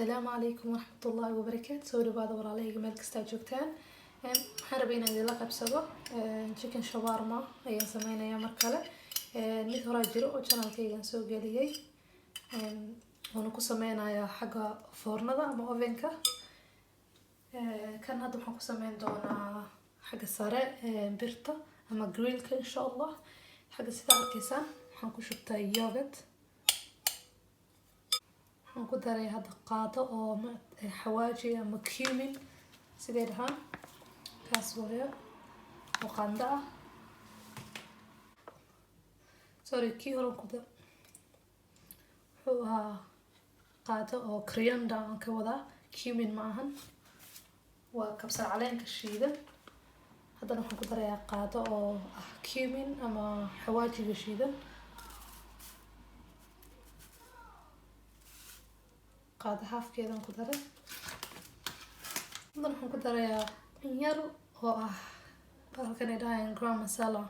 السلام عليكم ورحمة الله وبركاته. سوري بعد ورا عليه جمال كستا جوكتان. حربينا دي لقب سبا chicken shawarma أيام سمينا يا مركلة ميت هراجرو وكان كيجان سوق ليجي ونكو سمينا يا حاجة فرنا ذا أما أوفنكا كان هذا حنكو سمين دونا حاجة سارة بيرتا أما جريلك إن شاء الله حاجة ستا أركيسان حنكو شبتا يوغت waxaan ku daray hadda qaado oo xawaaji ama cumin sidee dhahaan kaas weeyo oo qanda ah kii hore ku dar wuxuu ahaa qaado oo coriander aan ka wadaa cumin ma ahan waa kabsar caleenka shiidan haddana waxaan ku darayaa qaado oo ah cumin ama xawaajiga shiidan qaado halfkeedan ku daray waxaan ku darayaa yar oo ah halkan ay dhahayn gram masala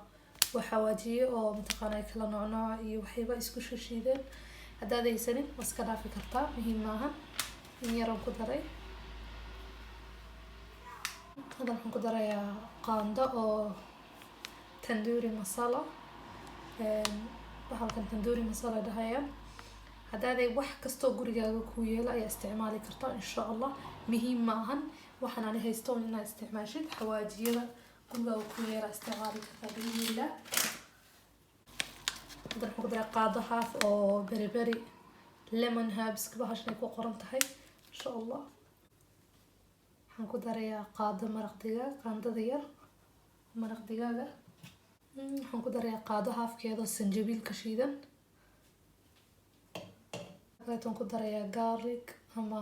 waxa waajiye oo mataqaanay kala nooc iyo waxayba isku shiideen haddaad haysanin waa iska dhaafi kartaa muhiim maaha yar oo ku daray waxaan ku darayaa qaando oo tandoori masala halkan tandoori masala dhahayaan hadaaday wax kasto gurigaaga ku yeelo ayaa isticmaali kartaa insha Allah muhiim maahan waxaan aan haysto inaad isticmaashid xawaajiyada gurigaaga ku yeelo isticmaali kartaa bismillah hadaan ku daray qaado half oo beriberi lemon herbs bahashan ku qoran tahay insha Allah waxaan ku darayaa qaado maraq digaag qaandada yar maraq digaaga waxaan ku darayaa qaado halfkeeda sanjabiil ka shiidan waxaan ku darayaa garlic ama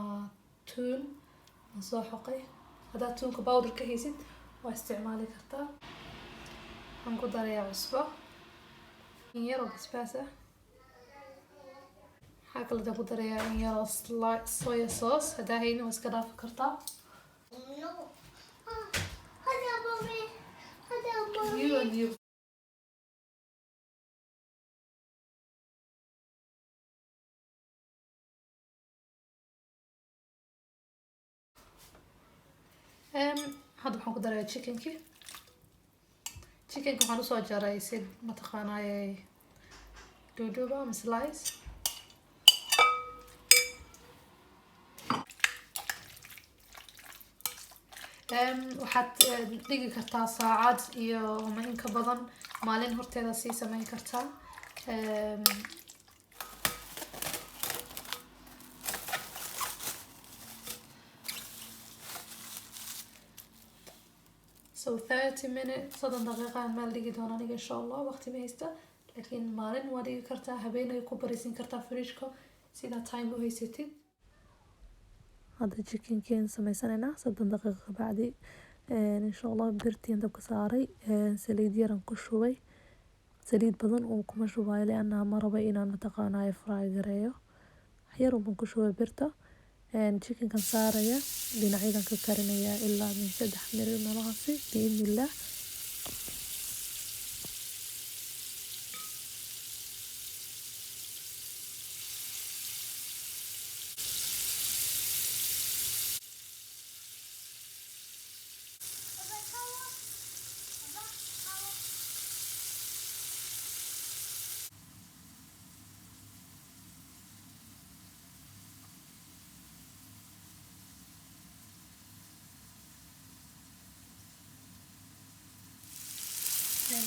toon soo xoqay hadaa toonka powder ka haysid waa isticmaali kartaa waxaan ku darayaa cusbo yar oo basbaas ah waxaan kale ku darayaa yar oo soy sauce hadaa haynin waa iska dhaafi kartaa هذا waxaan ku darayaa chickenki waxaan usoo jaray sid mataqaanay duduba ama slice waxaad dhigi kartaa saacad iyo ama in ka badan maalin horteeda sii samayn kartaa so 30 minutes صدن دقيقة ما لقي دونا نيجي إن شاء الله وقت ما يستا لكن مالن ودي كرتا هبينا يكون بريسين كرتا فريشكو سيدا تايم وهي ستين هذا chicken كين سميساننا صدن دقيقة بعدي إن شاء الله برتين دبك ساري سليد يرن كشوي سليد بدن وكم شوي لأنها مرة بينا متقانا فراي قريو حيرو بنكشوي برتا chicken kan saaraya dhinacyadan ka karinaya ilaa min 3 minute nalahaasi biidnillah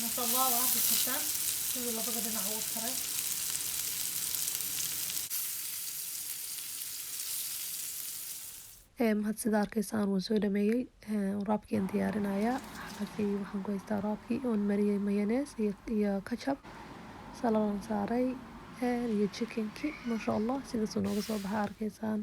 ما شاء الله واحد الكتان يلا بقى نعوض كره had sida arkaysaan waan soo dhameeyay wraapkii aan diyaarinayaa halkii waxaan ku haystaa wraapkii oon mariyay mayonnaise iyo ketchup saladan saaray iyo chickenkii ma sha Allah sidaas nooga soo baxay arkaysaan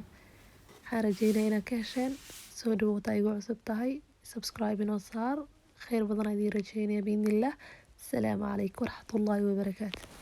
waxaan rajeynayaa inaad ka hesheen soo dhawaada igu cusub tahay subscribe inoo saar خير بدنا دي رجعيني بإذن الله. السلام عليكم ورحمة الله وبركاته.